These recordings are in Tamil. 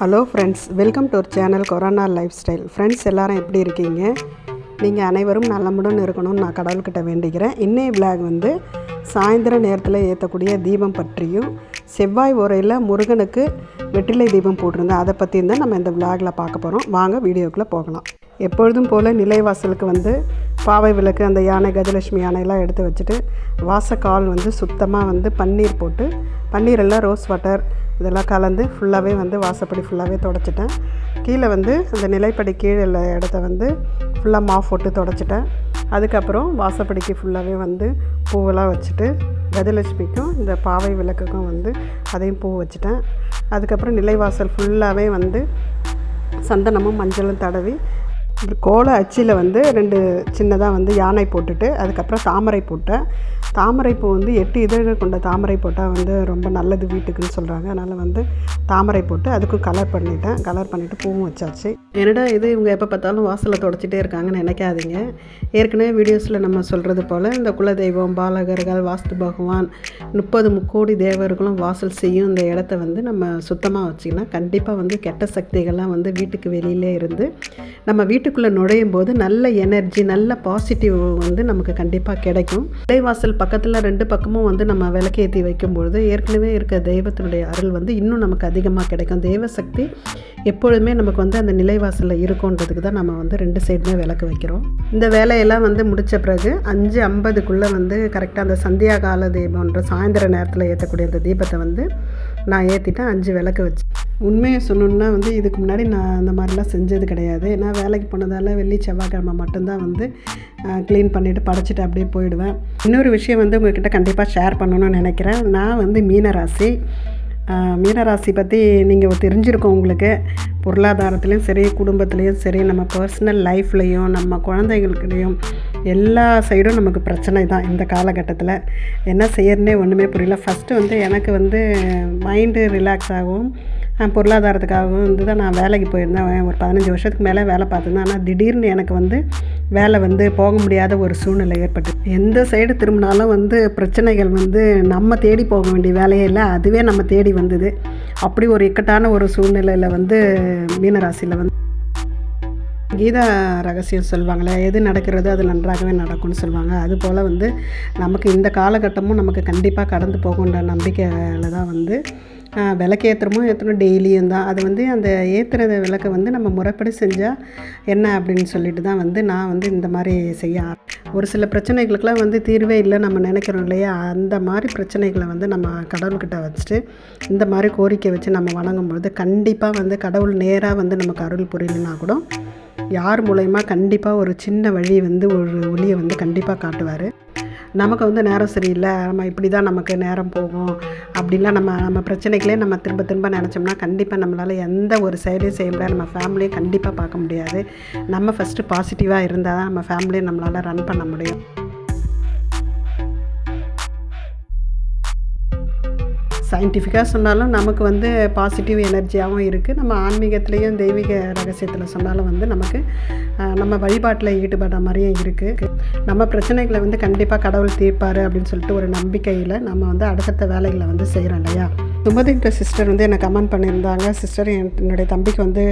Hello friends, welcome to our channel corona lifestyle. Friends எல்லாரும் எப்படி இருக்கீங்க? நீங்கள் அனைவரும் நலமுடன் இருக்கணும்னு நான் கடவுள்கிட்ட வேண்டிக்கிறேன். இன்னைய விளாக் வந்து சாயந்தரம் நேரத்தில் ஏற்றக்கூடிய தீபம் பற்றியும் செவ்வாய் உரையில் முருகனுக்கு வெற்றிலை தீபம் போட்டிருந்தேன், அதை பற்றியும் தான் நம்ம இந்த விளாகில் பார்க்க போகிறோம். வாங்க வீடியோக்குள்ளே போகலாம். எப்பொழுதும் போல் நிலைவாசலுக்கு வந்து பாவை விளக்கு, அந்த யானை, கஜலட்சுமி யானையெல்லாம் எடுத்து வச்சுட்டு வாசக்கால் வந்து சுத்தமாக வந்து பன்னீர் போட்டு, பன்னீரெல்லாம் ரோஸ் வாட்டர் இதெல்லாம் கலந்து ஃபுல்லாகவே வந்து வாசப்படி ஃபுல்லாகவே தொடச்சிட்டேன். கீழே வந்து அந்த நிலைப்படி கீழே இடத்த வந்து ஃபுல்லாக மாஃப் போட்டு தொடச்சிட்டேன். அதுக்கப்புறம் வாசப்படிக்கு ஃபுல்லாகவே வந்து பூவெல்லாம் வச்சுட்டு கஜலட்சுமிக்கும் இந்த பாவை விளக்குக்கும் வந்து அதையும் பூ வச்சுட்டேன். அதுக்கப்புறம் நிலைவாசல் ஃபுல்லாகவே வந்து சந்தனமும் மஞ்சளும் தடவி கோல அச்சில் வந்து 2 சின்னதாக வந்து யானை போட்டுட்டு அதுக்கப்புறம் தாமரை போட்டேன். தாமரைப்பூ வந்து 8 இதழ்கள் கொண்ட தாமரை போட்டால் வந்து ரொம்ப நல்லது வீட்டுக்குன்னு சொல்கிறாங்க. அதனால் வந்து தாமரை போட்டு அதுக்கும் கலர் பண்ணிவிட்டு பூவும் வச்சாச்சு. என்னடா இது இவங்க எப்போ பார்த்தாலும் வாசலை தொடச்சிட்டே இருக்காங்கன்னு நினைக்காதீங்க. ஏற்கனவே வீடியோஸில் நம்ம சொல்கிறது போல் இந்த குலதெய்வம், பாலகர்கள், வாஸ்து பகவான், 30 முக்கோடி தேவர்களும் வாசல் செய்யும் இந்த இடத்த வந்து நம்ம சுத்தமாக வச்சிங்கன்னா கண்டிப்பாக வந்து கெட்ட சக்திகள்லாம் வந்து வீட்டுக்கு வெளியிலே இருந்து நம்ம வீட்டுக்குள்ளே நுழையும் போது நல்ல எனர்ஜி, நல்ல பாசிட்டிவ் வந்து நமக்கு கண்டிப்பாக கிடைக்கும். நிலைவாசல் பக்கத்தில் 2 பக்கமும் வந்து நம்ம விளக்கேற்றி வைக்கும்பொழுது ஏற்கனவே இருக்க தெய்வத்தினுடைய அருள் வந்து இன்னும் நமக்கு அதிகமாக கிடைக்கும். தெய்வ சக்தி எப்பொழுதுமே நமக்கு வந்து அந்த நிலைவாசலில் இருக்குன்றதுக்கு தான் நம்ம வந்து 2 சைடுமே விளக்கு வைக்கிறோம். இந்த வேலையெல்லாம் வந்து முடித்த பிறகு 5:50க்குள்ளே வந்து கரெக்டாக அந்த சந்தியா கால தீபம்ன்ற சாயந்தர நேரத்தில் ஏற்றக்கூடிய அந்த தீபத்தை வந்து நான் ஏற்றிட்டேன். 5 விளக்கு வச்சு. உண்மையை சொல்லணுன்னா வந்து இதுக்கு முன்னாடி நான் அந்த மாதிரிலாம் செஞ்சது கிடையாது. ஏன்னா வேலைக்கு போனதால் வெள்ளி செவ்வாய்க்கிழமை மட்டும்தான் வந்து க்ளீன் பண்ணிவிட்டு படைச்சிட்டு அப்படியே போயிடுவேன். இன்னொரு விஷயம் வந்து உங்கள்கிட்ட கண்டிப்பாக ஷேர் பண்ணணும்னு நினைக்கிறேன். நான் வந்து மீனராசி பற்றி நீங்கள் தெரிஞ்சிருக்கோம். உங்களுக்கு பொருளாதாரத்துலேயும் சரி, குடும்பத்துலேயும் சரி, நம்ம பர்சனல் லைஃப்லேயும், நம்ம குழந்தைகளுக்கிடையும் எல்லா சைடும் நமக்கு பிரச்சனை தான். இந்த காலகட்டத்தில் என்ன செய்யறதுனே ஒன்றுமே புரியல. ஃபஸ்ட்டு வந்து எனக்கு வந்து மைண்டு ரிலாக்ஸ் ஆகும், பொருளாதாரத்துக்காகவும் வந்து தான் நான் வேலைக்கு போயிருந்தேன். ஒரு 15 வருஷத்துக்கு மேலே வேலை பார்த்துருந்தேன். ஆனால் திடீர்னு எனக்கு வந்து வேலை வந்து போக முடியாத ஒரு சூழ்நிலை ஏற்பட்டு, எந்த சைடு திரும்பினாலும் வந்து பிரச்சனைகள் வந்து நம்ம தேடி போக வேண்டிய வேலையே இல்லை, அதுவே நம்ம தேடி வந்தது. அப்படி ஒரு இக்கட்டான ஒரு சூழ்நிலையில் வந்து மீனராசியில் வந்து கீதா ரகசியம் சொல்லுவாங்களே, எது நடக்கிறது அது நன்றாகவே நடக்கும்னு சொல்லுவாங்க. அதுபோல் வந்து நமக்கு இந்த காலகட்டமும் நமக்கு கண்டிப்பாக கடந்து போகுன்ற நம்பிக்கையில் தான் வந்து ஏற்றணும் டெய்லியும் தான். அது வந்து அந்த ஏற்றுறத விளக்கை வந்து நம்ம முறைப்படி செஞ்சால் என்ன அப்படின்னு சொல்லிட்டு தான் வந்து நான் வந்து இந்த மாதிரி செய்ய. ஒரு சில பிரச்சனைகளுக்கெல்லாம் வந்து தீர்வே இல்லை நம்ம நினைக்கிறோம் இல்லையா, அந்த மாதிரி பிரச்சனைகளை வந்து நம்ம கடவுள்கிட்ட வச்சுட்டு இந்த மாதிரி கோரிக்கை வச்சு நம்ம வணங்கும்பொழுது கண்டிப்பாக வந்து கடவுள் நேராக வந்து நமக்கு அருள் புரியலைன்னா கூட யார் மூலயமா கண்டிப்பாக ஒரு சின்ன வழி வந்து ஒரு ஒளியை வந்து கண்டிப்பாக காட்டுவார். நமக்கு வந்து நேரம் சரியில்லை, நம்ம இப்படி தான் நமக்கு நேரம் போகும் அப்படின்லாம் நம்ம பிரச்சனைகளே நம்ம திரும்ப நினச்சோம்னா கண்டிப்பாக நம்மளால் எந்த ஒரு செயலையும் செய்ய முடியாது, நம்ம ஃபேமிலியை கண்டிப்பாக பார்க்க முடியாது. நம்ம ஃபஸ்ட்டு பாசிட்டிவாக இருந்தால் தான் நம்ம ஃபேமிலியை நம்மளால் ரன் பண்ண முடியும். சயின்டிஃபிக்காக சொன்னாலும் நமக்கு வந்து பாசிட்டிவ் எனர்ஜியாகவும் இருக்குது. நம்ம ஆன்மீகத்துலேயும் தெய்வீக ரகசியத்தில் சொன்னாலும் வந்து நமக்கு நம்ம வழிபாட்டில் ஈடுபடுற மாதிரியும் இருக்குது. நம்ம பிரச்சனைகளை வந்து கண்டிப்பாக கடவுள் தீர்ப்பார் அப்படின்னு சொல்லிட்டு ஒரு நம்பிக்கையில் நம்ம வந்து அடுத்தடுத்த வேலைகளை வந்து செய்கிறோம் இல்லையா. சுமதின்ற சிஸ்டர் வந்து என்னை கமெண்ட் பண்ணியிருந்தாங்க, சிஸ்டர் என்னுடைய தம்பிக்கு வந்து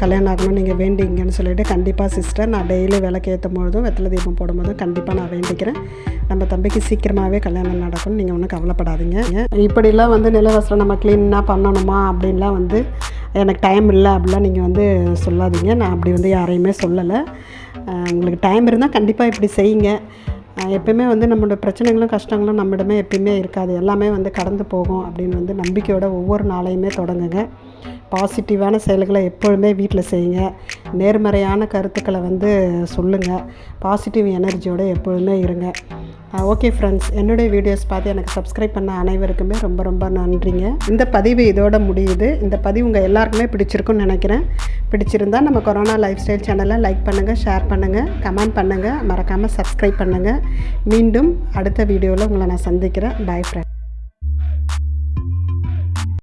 கல்யாணம் ஆகணும், நீங்கள் வேண்டிங்கன்னு சொல்லிவிட்டு. கண்டிப்பாக சிஸ்டர், நான் டெய்லி விளக்கு ஏற்றும் பொழுதும் வெத்தலை தீபம் போடும்போதும் கண்டிப்பாக நான் வேண்டிக்கிறேன். நம்ம தம்பிக்கு சீக்கிரமாகவே கல்யாணம் நடக்கணும், நீங்கள் ஒன்றும் கவலைப்படாதீங்க. இப்படிலாம் வந்து நிலவாசலை நம்ம க்ளீனாக பண்ணணுமா அப்படின்லாம் வந்து எனக்கு டைம் இல்லை அப்படிலாம் நீங்கள் வந்து சொல்லாதீங்க. நான் அப்படி வந்து யாரையுமே சொல்லலை. உங்களுக்கு டைம் இருந்தால் கண்டிப்பாக இப்படி செய்யுங்க. எப்பயுமே வந்து நம்மளோட பிரச்சனைகளும் கஷ்டங்களும் நம்மிடமே எப்பயுமே இருக்காது, எல்லாமே வந்து கடந்து போகும் அப்படின்னு வந்து நம்பிக்கையோட ஒவ்வொரு நாளையுமே தொடங்குங்க. பாசிட்டிவான செயல்களை எப்பொழுதுமே வீட்டில் செய்யுங்க. நேர்மறையான கருத்துக்களை வந்து சொல்லுங்கள். பாசிட்டிவ் எனர்ஜியோடு எப்பொழுதுமே இருங்க. ஓகே ஃப்ரெண்ட்ஸ், என்னுடைய வீடியோஸ் பார்த்து எனக்கு சப்ஸ்கிரைப் பண்ண அனைவருக்குமே ரொம்ப நன்றிங்க. இந்த பதிவு இதோட முடியுது. இந்த பதிவு உங்கள் எல்லாருக்குமே பிடிச்சிருக்குன்னு நினைக்கிறேன். பிடிச்சிருந்தால் நம்ம கொரோனா லைஃப் ஸ்டைல் சேனலை லைக் பண்ணுங்கள், ஷேர் பண்ணுங்கள், கமெண்ட் பண்ணுங்கள், மறக்காமல் சப்ஸ்கிரைப் பண்ணுங்கள். மீண்டும் அடுத்த வீடியோவில் உங்களை நான் சந்திக்கிறேன். பாய் ஃப்ரெண்ட்.